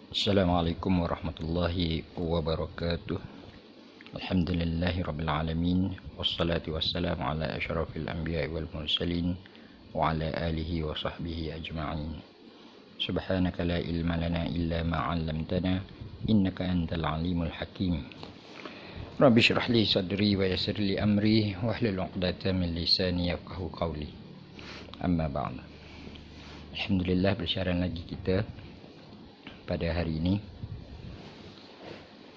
Assalamualaikum warahmatullahi wabarakatuh. Alhamdulillahi rabbil alamin. Wassalatu wassalamu ala asyrafil anbiya'i wal mursalin wa ala alihi wa sahbihi ajma'in. Subhanaka la ilma lana illa ma 'allamtana innaka antal alimul hakim. Rabbi shrah li sadri wa yassir li amri wahlul 'uqdatam min lisani yafqahu qawli. Amma ba'd. Alhamdulillah, bersiaran lagi kita pada hari ini.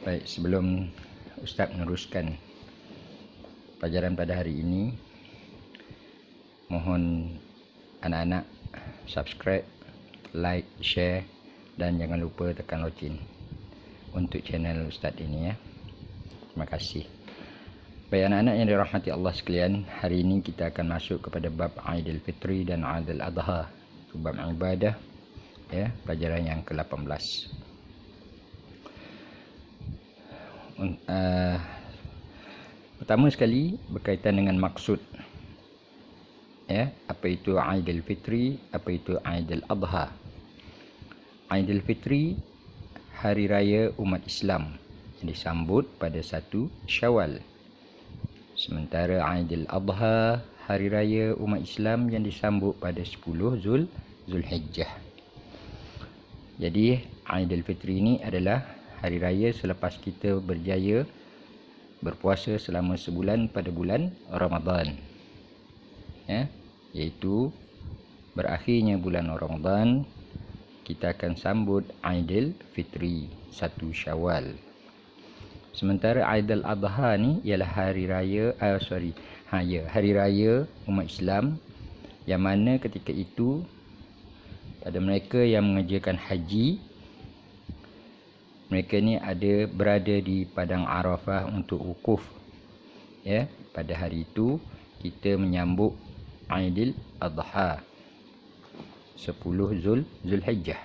Baik, sebelum Ustaz meneruskan pelajaran pada hari ini, mohon anak-anak subscribe, like, share dan jangan lupa tekan loceng untuk channel Ustaz ini ya. Terima kasih. Baik anak-anak yang dirahmati Allah sekalian, hari ini kita akan masuk kepada bab Aidil Fitri dan Aidil Adha, bab ibadah ya, pelajaran yang ke-18. Pertama sekali berkaitan dengan maksud ya, apa itu Aidil Fitri, apa itu Aidil Adha. Aidil Fitri, hari raya umat Islam yang disambut pada 1 Syawal. Sementara Aidil Adha, hari raya umat Islam yang disambut pada 10 Zulhijjah. Jadi Aidil Fitri ini adalah hari raya selepas kita berjaya berpuasa selama sebulan pada bulan Ramadan ya, iaitu berakhirnya bulan Ramadan, kita akan sambut Aidil Fitri 1 Syawal. Sementara Aidil Adha ni ialah hari raya hari raya umat Islam yang mana ketika itu pada mereka yang mengerjakan haji, mereka ni berada di padang Arafah untuk wukuf ya. Pada hari itu kita menyambut Aidil Adha 10 Zulhijjah.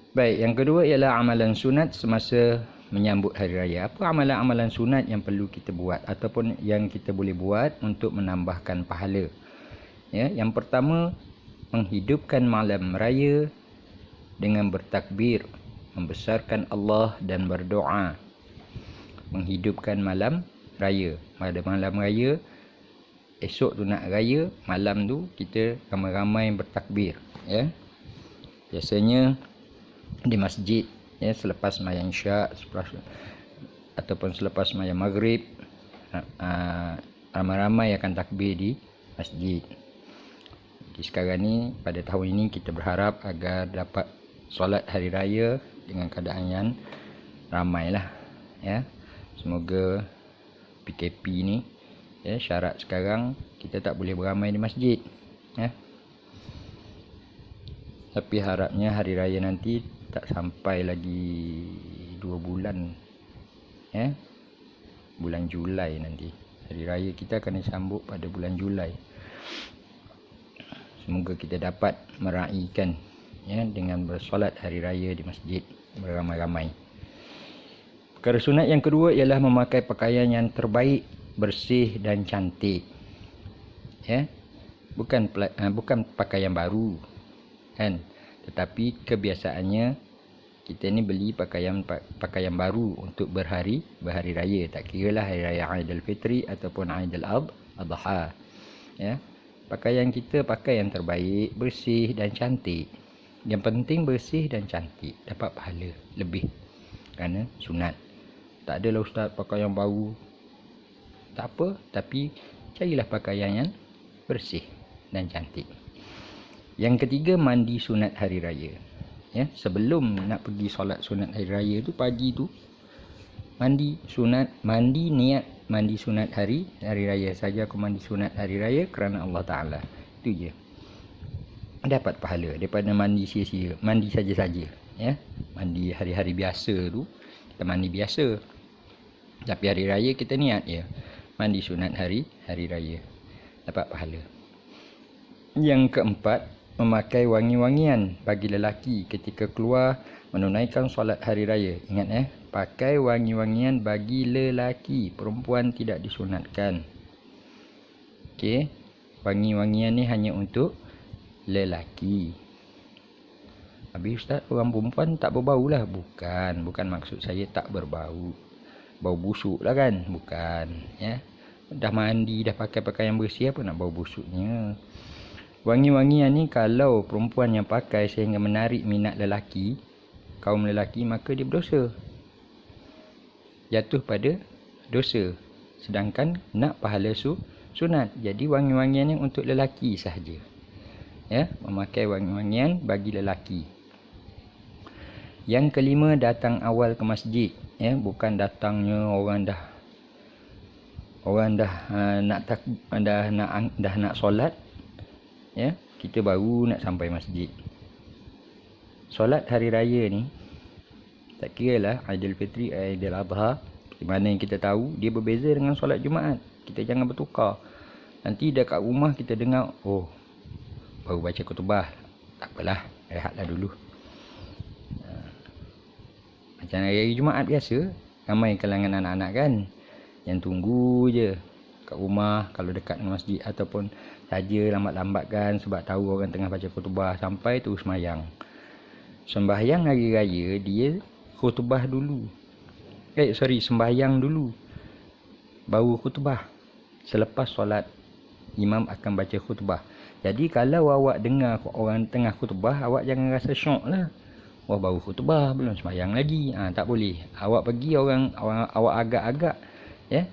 Baik, yang kedua ialah amalan sunat semasa menyambut hari raya. Apa amalan-amalan sunat yang perlu kita buat ataupun yang kita boleh buat untuk menambahkan pahala ya? Yang pertama, menghidupkan malam raya dengan bertakbir, membesarkan Allah dan berdoa. Menghidupkan malam raya. Pada malam raya, esok tu nak raya, malam tu kita ramai-ramai bertakbir ya. Biasanya di masjid ya, selepas sembahyang Isyak ataupun selepas sembahyang Maghrib, ramai-ramai akan takbir di masjid. Sekarang ni, pada tahun ini kita berharap agar dapat solat hari raya dengan keadaan yang ramailah ya. Semoga PKP ni ya, syarat sekarang kita tak boleh beramai di masjid ya. Tapi harapnya hari raya nanti tak sampai lagi 2 bulan ya. Bulan Julai nanti hari raya kita akan disambut pada bulan Julai. Semoga kita dapat meraihkan ya, dengan bersolat hari raya di masjid beramai-ramai. Perkara sunat yang kedua ialah memakai pakaian yang terbaik, bersih dan cantik ya. Bukan pakaian baru kan, tetapi kebiasaannya kita ni beli pakaian baru untuk berhari raya, tak kiralah hari raya Aidil Fitri ataupun Aidil Adha ya. Pakaian kita pakai yang terbaik, bersih dan cantik. Yang penting bersih dan cantik, dapat pahala lebih kerana sunat. Tak adalah ustaz pakaian baru, tak apa, tapi carilah pakaian yang bersih dan cantik. Yang ketiga, mandi sunat hari raya ya. Sebelum nak pergi solat sunat hari raya tu, pagi tu mandi niat mandi sunat hari raya saja. Aku mandi sunat hari raya kerana Allah Ta'ala, itu je, dapat pahala daripada mandi sia-sia, mandi saja-saja ya. Mandi hari-hari biasa tu kita mandi biasa, tapi hari raya kita niat ya, mandi sunat hari raya, dapat pahala. Yang keempat, memakai wangi-wangian bagi lelaki ketika keluar menunaikan solat hari raya. Ingat pakai wangi-wangian bagi lelaki, perempuan tidak disunatkan. Okey, wangi-wangian ni hanya untuk lelaki. Habis Ustaz, orang perempuan tak berbau lah. Bukan maksud saya tak berbau. Bau busuk lah kan? Bukan. Ya. Dah mandi, dah pakai pakaian bersih, apa nak bau busuknya? Wangi-wangian ni kalau perempuan yang pakai sehingga menarik minat lelaki, kaum lelaki, maka dia berdosa. Jatuh pada dosa. Sedangkan nak pahala sunat. Jadi wangi-wangian ni untuk lelaki sahaja. Ya, memakai wangi-wangian bagi lelaki. Yang kelima, datang awal ke masjid. Ya, bukan datangnya orang dah nak solat, ya, kita baru nak sampai masjid. Solat hari raya ni tak kiralah Aidilfitri, Aidil Adha, di mana yang kita tahu dia berbeza dengan solat Jumaat. Kita jangan bertukar. Nanti dah kat rumah kita dengar, oh, baru baca khutbah. Tak apalah, rehatlah dulu. Macam hari Jumaat biasa, ramai kalangan anak-anak kan yang tunggu je kat rumah kalau dekat dengan masjid, ataupun saja lambat-lambatkan sebab tahu orang tengah baca khutbah sampai terus sembahyang. Sembahyang hari raya dia khutbah dulu. Sembahyang dulu baru khutbah. Selepas solat imam akan baca khutbah. Jadi kalau awak dengar orang tengah khutbah, awak jangan rasa syok lah. Wah, baru khutbah belum sembahyang lagi. Tak boleh. Awak pergi awak agak-agak, ya.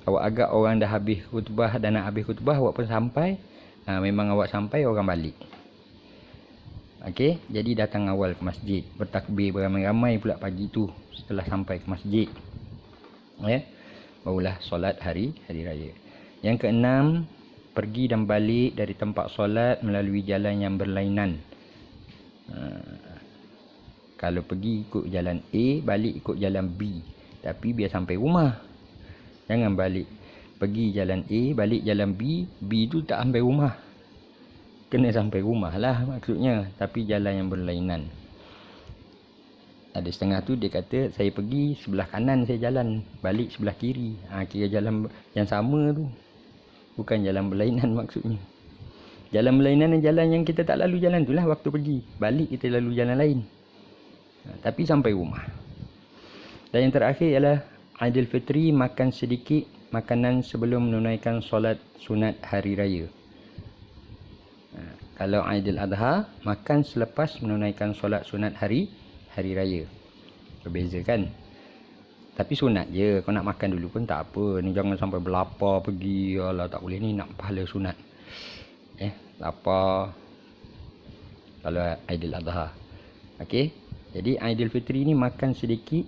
Awak agak orang dah habis khutbah dan nak habis khutbah, awak pun sampai. Memang awak sampai, orang balik. Okey, jadi datang awal ke masjid, bertakbir beramai-ramai pula pagi tu setelah sampai ke masjid. Ya. Barulah solat hari raya. Yang keenam, pergi dan balik dari tempat solat melalui jalan yang berlainan. Kalau pergi ikut jalan A, balik ikut jalan B. Tapi biar sampai rumah. Jangan balik pergi jalan A, balik jalan B, B tu tak sampai rumah. Kena sampai rumah lah maksudnya, tapi jalan yang berlainan. Ada setengah tu dia kata, saya pergi sebelah kanan saya jalan, balik sebelah kiri. Kira jalan yang sama tu. Bukan jalan berlainan maksudnya. Jalan berlainan dan jalan yang kita tak lalu jalan tu lah waktu pergi. Balik kita lalu jalan lain. Tapi sampai rumah. Dan yang terakhir ialah Aidilfitri, makan sedikit makanan sebelum menunaikan solat sunat hari raya. Kalau Aidil Adha, makan selepas menunaikan solat sunat hari raya. Berbeza kan? Tapi sunat je. Kau nak makan dulu pun tak apa. Ni jangan sampai berlapar pergi. Alah, tak boleh ni, nak pahala sunat. Lapar kalau Aidil Adha. Okey. Jadi Aidilfitri ni makan sedikit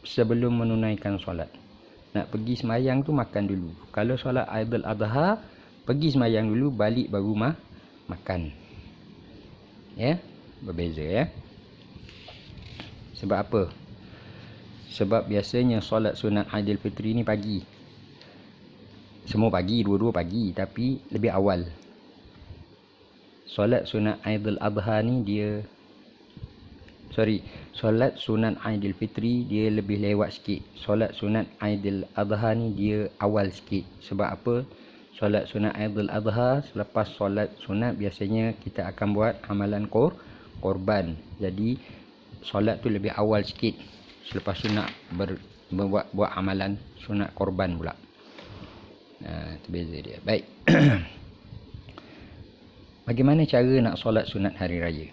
sebelum menunaikan solat. Nak pergi sembahyang tu makan dulu. Kalau solat Aidil Adha, pergi sembahyang dulu, balik baru makan. Ya, berbeza ya. Sebab apa? Sebab biasanya solat sunat Aidilfitri ni pagi. Semua pagi, dua-dua pagi, tapi lebih awal. Solat sunat Aidil Adha ni solat sunat Aidilfitri dia lebih lewat sikit. Solat sunat Aidil Adha ni dia awal sikit. Sebab apa? Solat sunat Aidil Adha, selepas solat sunat biasanya kita akan buat amalan korban. Jadi solat tu lebih awal sikit. Selepas sunat buat amalan sunat korban pula. Itu beza dia. Baik. Bagaimana cara nak solat sunat hari raya?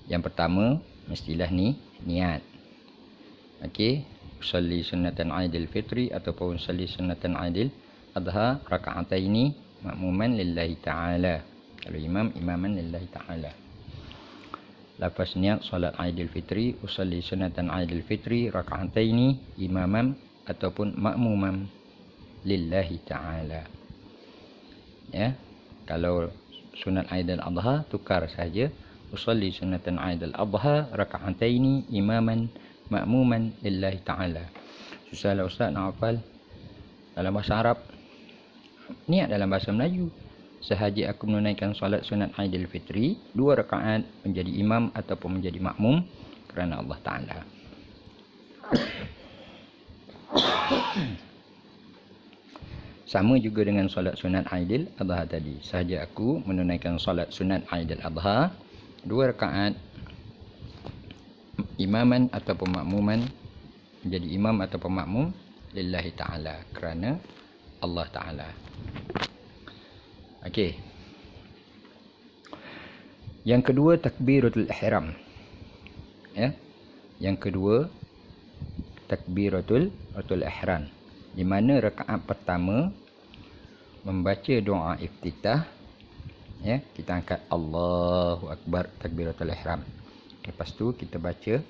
Yang pertama, mestilah niat. Okey, usalli sunnatan Aidil Fitri ataupun usalli sunnatan Aidil Adha raka'ataini ma'muman lillahi ta'ala. Kalau imaman lillahi ta'ala. Lepas niat solat Aidil Fitri, usalli sunnatan Aidil Fitri raka'ataini imaman ataupun ma'muman lillahi ta'ala. Ya. Kalau sunat Aidil Adha, tukar saja. Usalli sunatan Aidil Adha raka'ataini imaman ma'muman lillahi ta'ala. Susahlah Ustaz nak hafal dalam bahasa Arab. Niat dalam bahasa Melayu. Sahaja aku menunaikan solat sunat Aidil Fitri, 2 rakaat menjadi imam ataupun menjadi makmum kerana Allah Ta'ala. Sama juga dengan solat sunat Aidil Adha tadi. Sahaja aku menunaikan solat sunat Aidil Adha 2 rakaat imaman ataupun makmuman, menjadi imam ataupun makmum lillahi ta'ala, kerana Allah Ta'ala. Okey. Yang kedua, takbiratul ihram. Ya. Yang kedua, takbiratul ihram, di mana rakaat pertama membaca doa iftitah, ya, kita angkat Allahu Akbar, takbiratul ihram. Lepas tu kita baca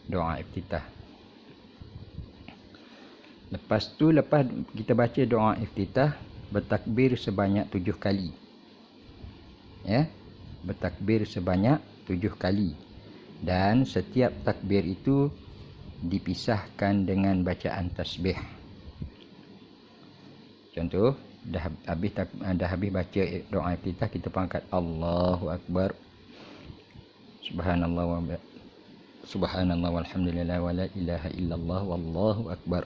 doa iftitah. Lepas kita baca doa iftitah, bertakbir sebanyak 7 kali. Ya, bertakbir sebanyak 7 kali. Dan setiap takbir itu dipisahkan dengan bacaan tasbih. Contoh, dah habis baca doa iftitah, kita angkat Allahu Akbar, Subhanallah walhamdulillah wa la ilaha illallah wallahu akbar.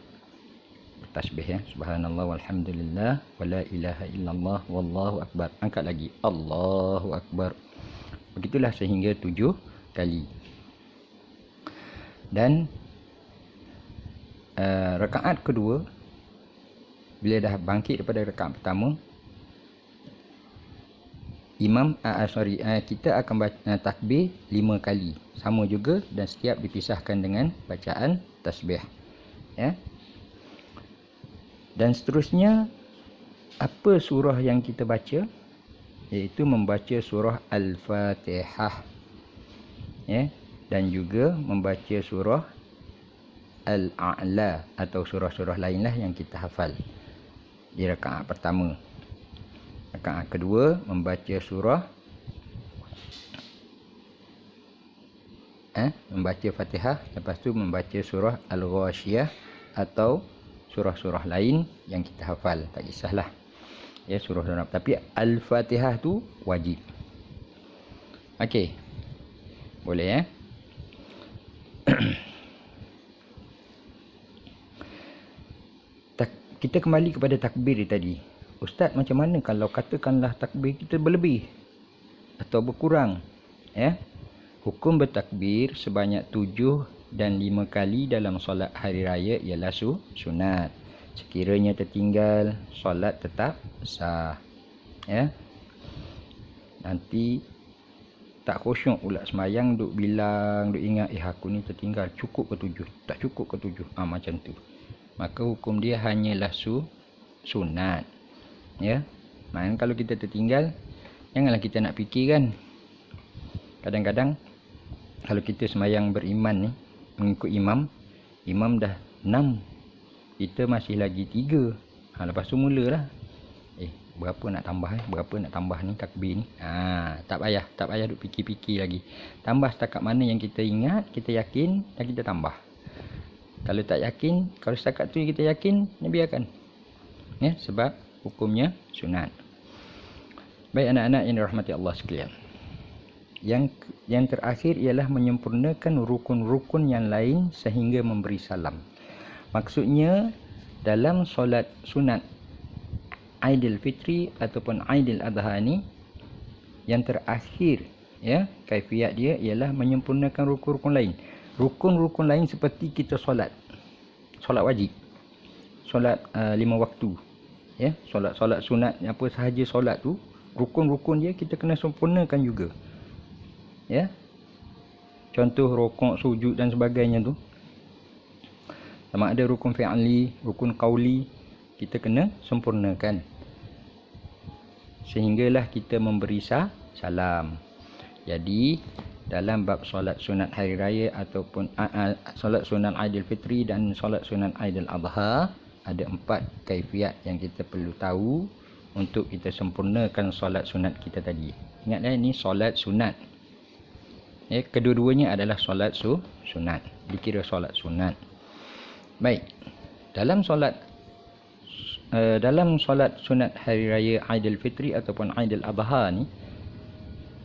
Tasbih, ya. Subhanallah walhamdulillah wa la ilaha illallah wallahu akbar. Angkat lagi Allahu Akbar. Begitulah sehingga 7 kali. Dan rakaat kedua, bila dah bangkit daripada rakaat pertama, kita akan baca takbir 5 kali. Sama juga, dan setiap dipisahkan dengan bacaan tasbih. Ya. Dan seterusnya, apa surah yang kita baca? Iaitu membaca surah Al-Fatihah. Ya. Dan juga membaca surah Al-A'la atau surah-surah lainlah yang kita hafal di rakaat pertama. Rakaat kedua membaca surah membaca Fatihah, lepas tu membaca surah Al-Ghashiyah atau surah-surah lain yang kita hafal, tak kisahlah. Ya, surah-surah, tapi Al-Fatihah tu wajib. Okey. Boleh, ya? Kita kembali kepada takbir tadi. Ustaz, macam mana kalau katakanlah takbir kita berlebih atau berkurang? Ya. Hukum bertakbir sebanyak 7 dan 5 kali dalam solat hari raya ialah sunat. Sekiranya tertinggal, solat tetap sah. Ya. Nanti tak khusyuk pula sembahyang, duk bilang, duk ingat, aku ni tertinggal, cukup ke 7? Tak cukup ke 7? Macam tu. Maka hukum dia hanyalah sunat. Ya. Maksudnya kalau kita tertinggal, janganlah kita nak fikir kan. Kadang-kadang kalau kita sembahyang beriman ni, mengikut imam dah 6, kita masih lagi 3. Lepas tu mulalah, berapa nak tambah ni takbir ni. Tak payah duk fikir-fikir lagi. Tambah setakat mana yang kita ingat, kita yakin, dan kita tambah. Kalau tak yakin, kalau setakat tu kita yakin, biarkan. Ya, sebab hukumnya sunat. Baik anak-anak yang dirahmati Allah sekalian. Yang terakhir ialah menyempurnakan rukun-rukun yang lain sehingga memberi salam. Maksudnya, dalam solat sunat Aidil Fitri ataupun Aidil Adha ni, yang terakhir, ya, kaifiat dia ialah menyempurnakan rukun-rukun lain. Rukun-rukun lain seperti kita solat wajib, solat 5 waktu, ya, solat sunat, apa sahaja solat tu, rukun-rukun dia kita kena sempurnakan juga. Ya. Contoh rukuk, sujud dan sebagainya tu, sama ada rukun fi'li, rukun qauli, kita kena sempurnakan sehinggalah kita memberi salam. Jadi dalam bab solat sunat hari raya ataupun solat sunat Aidil Fitri dan solat sunat Aidil Adha, ada 4 kaifiat yang kita perlu tahu untuk kita sempurnakan solat sunat kita tadi. Ingatlah, ini solat sunat. Ya, kedua-duanya adalah solat sunat, dikira solat sunat. Baik, dalam solat sunat hari raya Aidil Fitri ataupun Aidil Adha ni,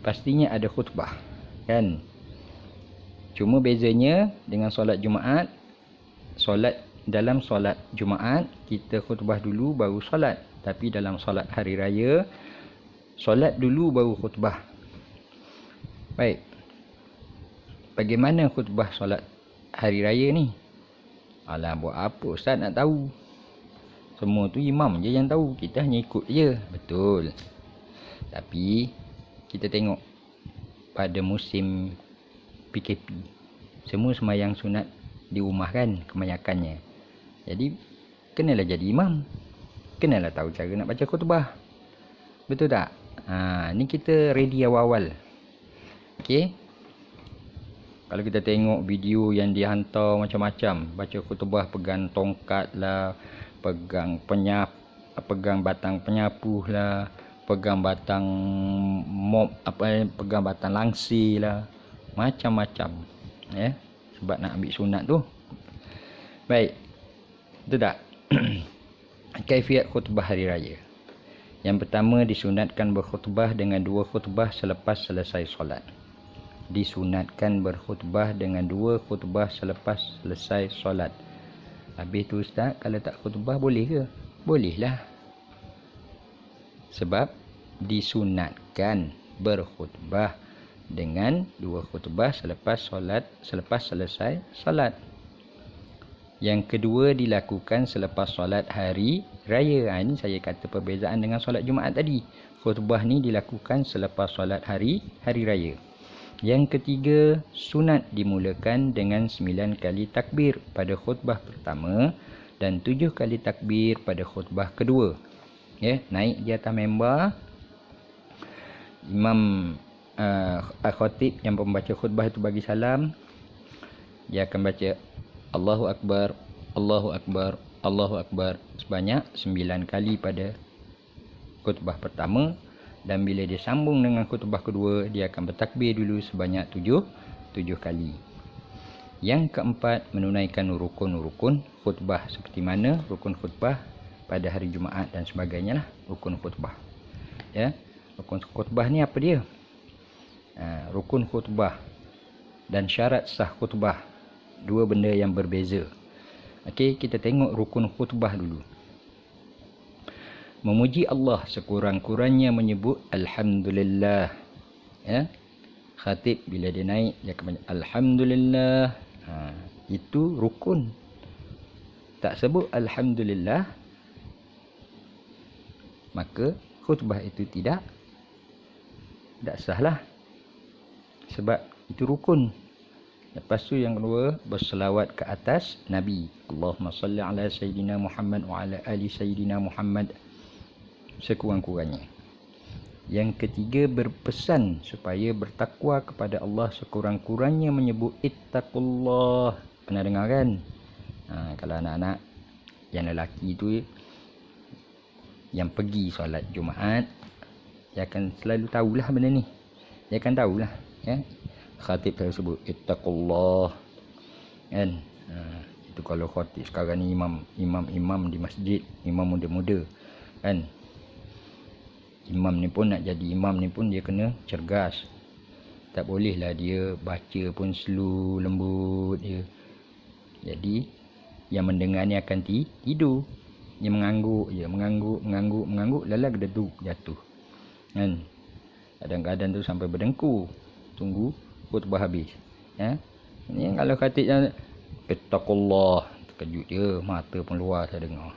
pastinya ada khutbah, kan? Cuma bezanya dengan solat Jumaat, solat dalam solat Jumaat kita khutbah dulu baru solat, tapi dalam solat hari raya solat dulu baru khutbah. Baik. Bagaimana khutbah solat hari raya ni? Alah, buat apa ustaz nak tahu? Semua tu imam je yang tahu, kita hanya ikut je. Betul. Tapi kita tengok pada musim PKP, semua sembahyang sunat di rumah kan kebanyakannya. Jadi kenalah jadi imam, kenalah tahu cara nak baca khutbah. Betul tak? Ni kita ready awal-awal. Okey. Kalau kita tengok video yang dihantar macam-macam, baca khutbah pegang tongkat lah, pegang batang penyapu lah, pegang batang mop, pegang batang langsir lah, macam-macam ya, sebab nak ambil sunat tu. Baik, betul tak? Kaifiat khutbah hari raya. Yang pertama, disunatkan berkhutbah dengan 2 khutbah selepas selesai solat. Disunatkan berkhutbah dengan 2 khutbah selepas selesai solat. Habis tu ustaz, kalau tak khutbah boleh ke? Bolehlah. Sebab disunatkan berkhutbah dengan 2 khutbah selepas selesai solat. Yang kedua, dilakukan selepas solat hari raya. Ini saya kata perbezaan dengan solat Jumaat tadi. Khutbah ni dilakukan selepas solat hari raya. Yang ketiga, sunat dimulakan dengan 9 kali takbir pada khutbah pertama dan 7 kali takbir pada khutbah kedua. Ya, naik di atas membar, imam khatib yang pembaca khutbah itu bagi salam, dia akan baca Allahu Akbar, Allahu Akbar, Allahu Akbar sebanyak 9 kali pada khutbah pertama. Dan bila dia sambung dengan khutbah kedua, dia akan bertakbir dulu sebanyak 7 kali. Yang keempat, menunaikan rukun-rukun khutbah. Seperti mana rukun khutbah pada hari Jumaat dan sebagainya lah. Rukun khutbah. Ya, rukun khutbah ni apa dia? Rukun khutbah dan syarat sah khutbah, 2 benda yang berbeza. Okey, kita tengok rukun khutbah dulu. Memuji Allah sekurang-kurangnya menyebut Alhamdulillah. Ya, khatib bila dia naik dia akan banyak Alhamdulillah. Itu rukun. Tak sebut Alhamdulillah, maka khutbah itu tidak sah lah. Sebab itu rukun. Lepas tu yang kedua, berselawat ke atas Nabi. Allahumma salli ala Sayyidina Muhammad wa ala ali Sayyidina Muhammad sekurang-kurangnya. Yang ketiga, berpesan supaya bertakwa kepada Allah sekurang-kurangnya menyebut ittaqullah. Pernah dengar kan? Kalau anak-anak yang lelaki tu yang pergi solat Jumaat, dia akan selalu tahulah benda ni. Dia akan tahulah, ya. Khatib selalu sebut ittaqullah. Kan? Itu kalau khatib sekarang ni imam di masjid, imam muda-muda. Kan? Imam ni pun nak jadi imam ni pun dia kena cergas. Tak bolehlah dia baca pun slow, lembut dia. Jadi yang mendengar ni akan tidur. Dia mengangguk je, mengangguk, lala gededuk jatuh. Kan? Kadang-kadang tu sampai berdengkur. Tunggu khutbah habis. Ya. Ni kalau khatib yang ittaqullah, terkejut dia, mata pun luar saya dengar.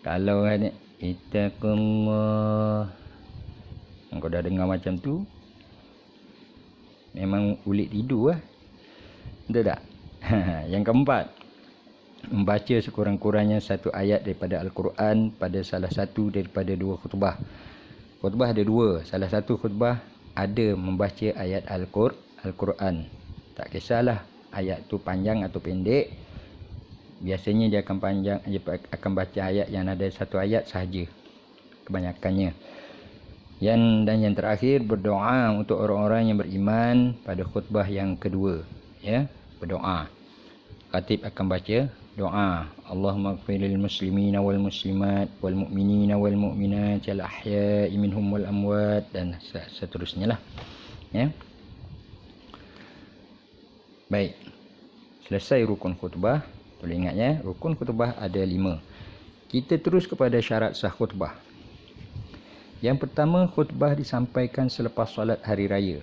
Kalau kan ittaqullah, kau dah dengar macam tu, memang ulit tidur lah. Betul tak? Yang keempat, membaca sekurang-kurangnya 1 ayat daripada Al-Quran pada salah satu daripada 2 khutbah. Khutbah ada 2. Salah satu khutbah ada membaca ayat Al-Quran. Tak kisahlah ayat tu panjang atau pendek. Biasanya dia akan baca ayat yang ada 1 ayat sahaja, kebanyakannya. Yang terakhir, berdoa untuk orang-orang yang beriman pada khutbah yang kedua. Ya, berdoa. Khatib akan baca doa, Allahumma ighfir lil muslimina wal muslimat wal mu'minina wal mu'minat al ahya'i minhum wal amwat, dan seterusnya lah. Ya. Baik. Selesai rukun khutbah, Boleh ingat ya, rukun khutbah ada 5. Kita terus kepada syarat sah khutbah. Yang pertama, khutbah disampaikan selepas solat hari raya.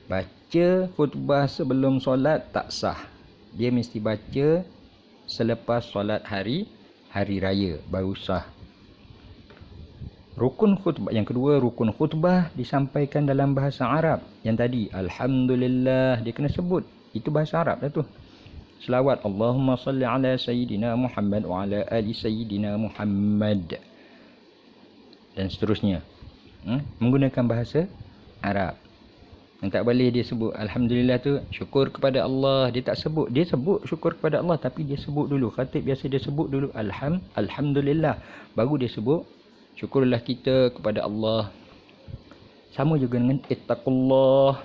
Baca khutbah sebelum solat tak sah. Dia mesti baca selepas solat hari raya baru sah. Rukun khutbah yang kedua, rukun khutbah disampaikan dalam bahasa Arab. Yang tadi alhamdulillah dia kena sebut. Itu bahasa Arab dah tu. Selawat Allahumma salli ala sayyidina Muhammad wa ala ali sayyidina Muhammad dan seterusnya. Menggunakan bahasa Arab. Yang tak boleh dia sebut alhamdulillah tu syukur kepada Allah, dia tak sebut. Dia sebut syukur kepada Allah tapi dia sebut dulu. Khatib biasa dia sebut dulu alhamdulillah baru dia sebut syukurlah kita kepada Allah. Sama juga dengan ittaqullah.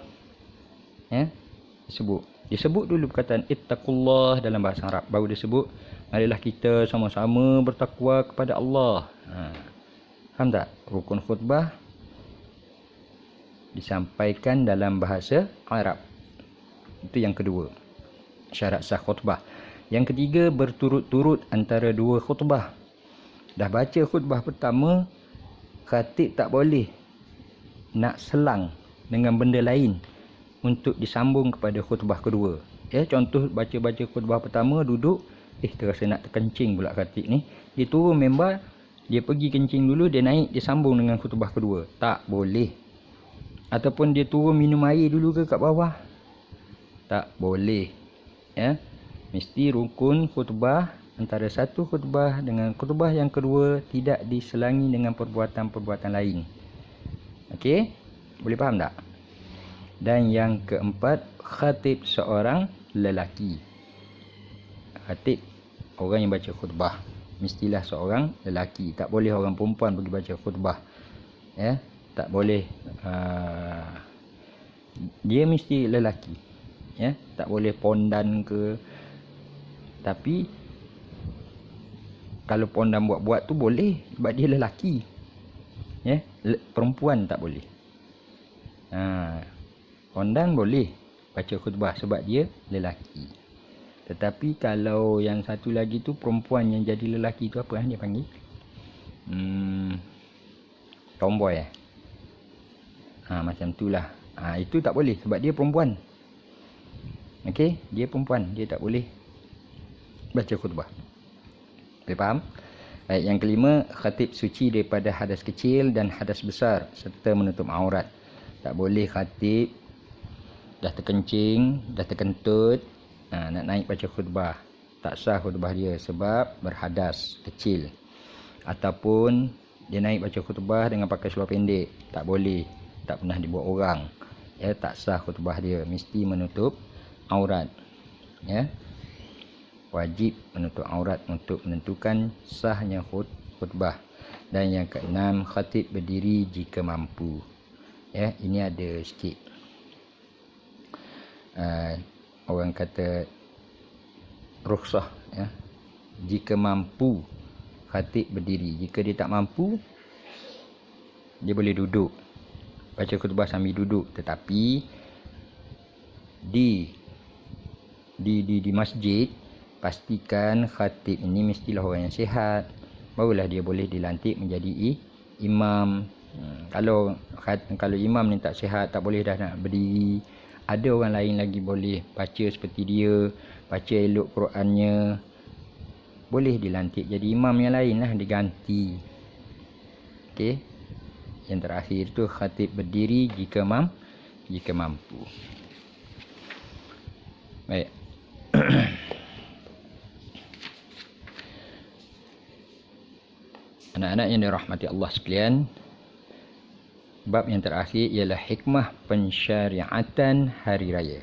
Ya? Dia sebut dulu perkataan ittaqullah dalam bahasa Arab baru dia sebut marilah kita sama-sama bertakwa kepada Allah. Faham tak? Rukun khutbah disampaikan dalam bahasa Arab. Itu yang kedua, syarat sah khutbah. Yang ketiga, berturut-turut antara dua khutbah. Dah baca khutbah pertama, khatib tak boleh nak selang dengan benda lain untuk disambung kepada khutbah kedua. Ya, contoh baca-baca khutbah pertama duduk, terasa nak terkencing pula khatib ni. Dia turun member, dia pergi kencing dulu, dia naik, dia sambung dengan khutbah kedua. Tak boleh. Ataupun dia turun minum air dulu ke kat bawah. Tak boleh. Ya. Mesti rukun khutbah antara satu khutbah dengan khutbah yang kedua tidak diselangi dengan perbuatan-perbuatan lain. Okey? Boleh faham tak? Dan yang keempat, khatib seorang lelaki. Khatib orang yang baca khutbah mestilah seorang lelaki. Tak boleh orang perempuan pergi baca khutbah. Ya, tak boleh. Dia mesti lelaki. Ya, tak boleh pondan ke. Tapi kalau pondan buat-buat tu boleh sebab dia lelaki. Ya, perempuan tak boleh. Pondan boleh baca khutbah sebab dia lelaki. Tetapi kalau yang satu lagi tu perempuan yang jadi lelaki tu apa dia panggil? Tomboy macam tu lah. Itu tak boleh sebab dia perempuan. Okey, dia perempuan, dia tak boleh baca khutbah. Boleh faham? Baik, yang kelima, khatib suci daripada hadas kecil dan hadas besar serta menutup aurat. Tak boleh khatib dah terkencing, dah terkentut, nak naik baca khutbah. Tak sah khutbah dia sebab berhadas kecil. Ataupun dia naik baca khutbah dengan pakai seluar pendek. Tak boleh. Tak pernah dibuat orang. Ya, tak sah khutbah dia. Mesti menutup aurat. Ya. Wajib menutup aurat untuk menentukan sahnya khutbah. Dan yang keenam, khatib berdiri jika mampu. Ya, ini ada sikit. Orang kata rukhsah, ya. Jika mampu khatib berdiri. Jika dia tak mampu, dia boleh duduk baca khutbah sambil duduk. Tetapi di masjid pastikan khatib ini mestilah orang yang sihat, barulah dia boleh dilantik menjadi imam. Kalau imam ni tak sihat, tak boleh dah nak berdiri, ada orang lain lagi boleh baca seperti dia, baca elok Qurannya, boleh dilantik jadi imam yang lain lah, diganti. Okey. Yang terakhir tu khatib berdiri jika mampu. Baik. Anak-anak yang dirahmati Allah sekalian, bab yang terakhir ialah hikmah pensyariatan hari raya.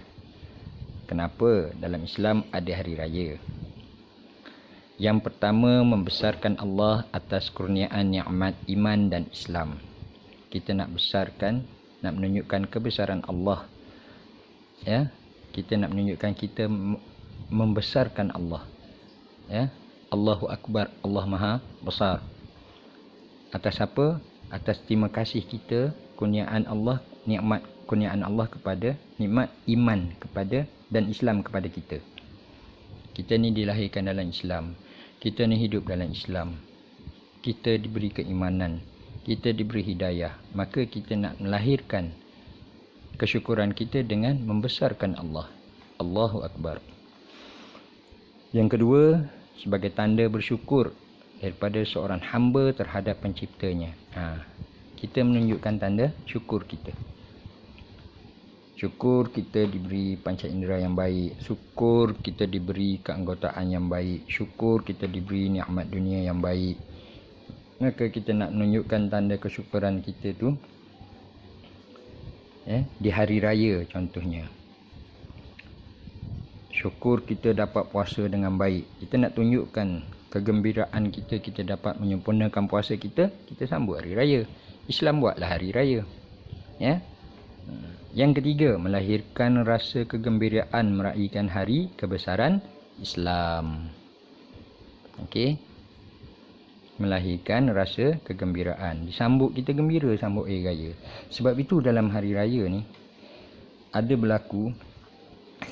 Kenapa dalam Islam ada hari raya? Yang pertama, membesarkan Allah atas kurniaan nikmat iman dan Islam. Kita nak besarkan, nak menunjukkan kebesaran Allah. Ya, kita nak menunjukkan kita membesarkan Allah. Ya, Allahu Akbar, Allah Maha Besar. Atas apa? Atas terima kasih kita, kurniaan Allah, nikmat kurniaan Allah kepada, nikmat iman kepada dan Islam kepada kita. Kita ni dilahirkan dalam Islam. Kita ni hidup dalam Islam. Kita diberi keimanan. Kita diberi hidayah. Maka kita nak melahirkan kesyukuran kita dengan membesarkan Allah. Allahu Akbar. Yang kedua, sebagai tanda bersyukur daripada seorang hamba terhadap penciptanya. Kita menunjukkan tanda syukur kita. Syukur kita diberi panca indera yang baik. Syukur kita diberi keanggotaan yang baik. Syukur kita diberi nikmat dunia yang baik. Maka kita nak menunjukkan tanda kesyukuran kita tu di hari raya contohnya. Syukur kita dapat puasa dengan baik. Kita nak tunjukkan kegembiraan kita, kita dapat menyempurnakan puasa kita, kita sambut hari raya. Islam buatlah hari raya. Yang ketiga, melahirkan rasa kegembiraan meraihkan hari kebesaran Islam. Okey. Melahirkan rasa kegembiraan. Disambut, kita gembira sambut hari raya. Sebab itu dalam hari raya ni ada berlaku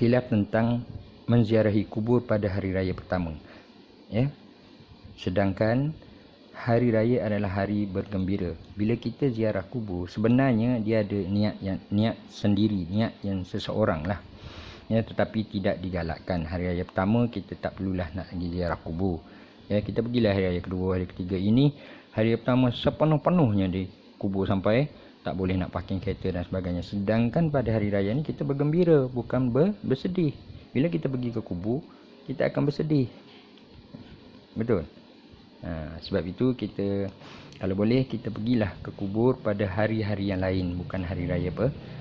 khilaf tentang menziarahi kubur pada hari raya pertama. Sedangkan hari raya adalah hari bergembira. Bila kita ziarah kubur, sebenarnya dia ada niat sendiri, niat yang seseorang lah. Tetapi tidak digalakkan. Hari raya pertama kita tak perlulah nak pergi ziarah kubur. Kita pergilah hari raya kedua, hari ketiga. Ini hari raya pertama sepenuh-penuhnya di kubur sampai tak boleh nak parking kereta dan sebagainya. Sedangkan pada hari raya ni kita bergembira, bukan bersedih. Bila kita pergi ke kubur, kita akan bersedih. Betul? Sebab itu kita, kalau boleh, kita pergilah ke kubur pada hari-hari yang lain, bukan hari raya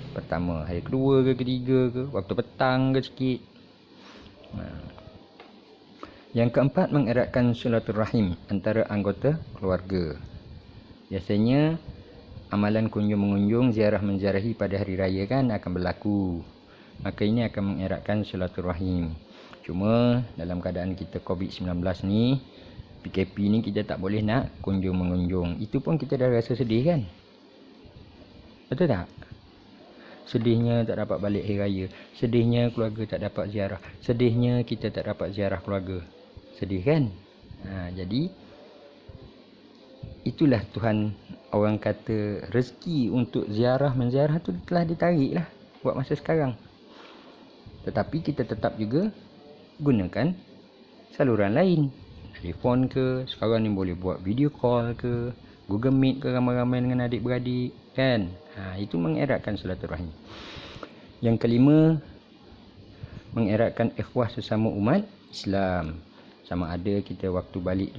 pertama. Hari kedua ke ketiga ke, waktu petang ke sikit. Yang keempat, mengeratkan silaturahim antara anggota keluarga. Biasanya amalan kunjung-mengunjung, ziarah-menziarahi pada hari raya kan akan berlaku. Maka ini akan mengeratkan silaturahim. Cuma dalam keadaan kita COVID-19 ni, PKP ni, kita tak boleh nak kunjung-mengunjung. Itu pun kita dah rasa sedih kan? Betul tak? Sedihnya tak dapat balik hari raya. Sedihnya keluarga tak dapat ziarah. Sedihnya kita tak dapat ziarah keluarga. Sedih kan? Jadi itulah Tuhan, orang kata rezeki untuk menziarah tu telah ditarik lah buat masa sekarang. Tetapi kita tetap juga gunakan saluran lain. Telefon ke, sekarang ni boleh buat video call ke, Google Meet ke, ramai-ramai dengan adik-beradik kan. Itu mengeratkan silaturahim. Yang kelima, mengeratkan ikhwah sesama umat Islam. Sama ada kita waktu balik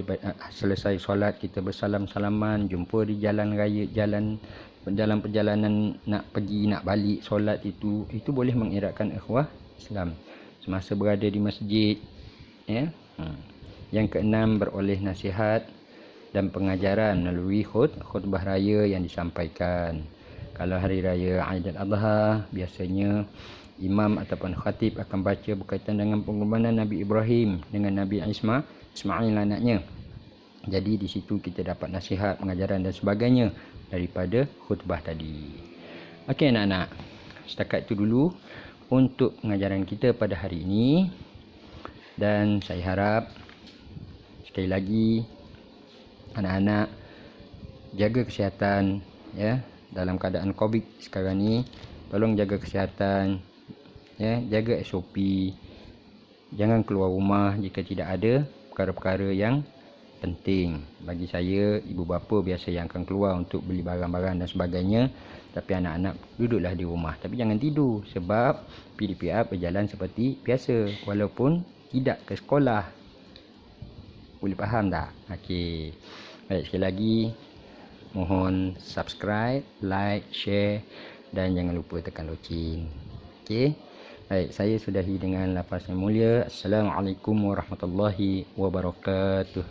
selesai solat, kita bersalam-salaman, jumpa di jalan raya, dalam perjalanan nak pergi nak balik solat, itu boleh mengeratkan ikhwah Islam semasa berada di masjid. Yang keenam, beroleh nasihat dan pengajaran melalui khutbah raya yang disampaikan. Kalau hari raya Aidil Adha, biasanya imam ataupun khatib akan baca berkaitan dengan pengorbanan Nabi Ibrahim dengan Nabi Ismail anaknya. Jadi di situ kita dapat nasihat, pengajaran dan sebagainya daripada khutbah tadi. Okey anak-anak, setakat itu dulu untuk pengajaran kita pada hari ini. Dan saya harap sekali lagi anak-anak jaga kesihatan dalam keadaan COVID sekarang ni. Tolong jaga kesihatan, jaga SOP. Jangan keluar rumah jika tidak ada perkara-perkara yang penting. Bagi saya, ibu bapa biasa yang akan keluar untuk beli barang-barang dan sebagainya. Tapi anak-anak duduklah di rumah. Tapi jangan tidur, sebab PDPR berjalan seperti biasa walaupun tidak ke sekolah. Boleh faham tak? Okey. Baik, sekali lagi mohon subscribe, like, share dan jangan lupa tekan loceng. Okey. Baik, saya sudahi dengan lafaz yang mulia. Assalamualaikum warahmatullahi wabarakatuh.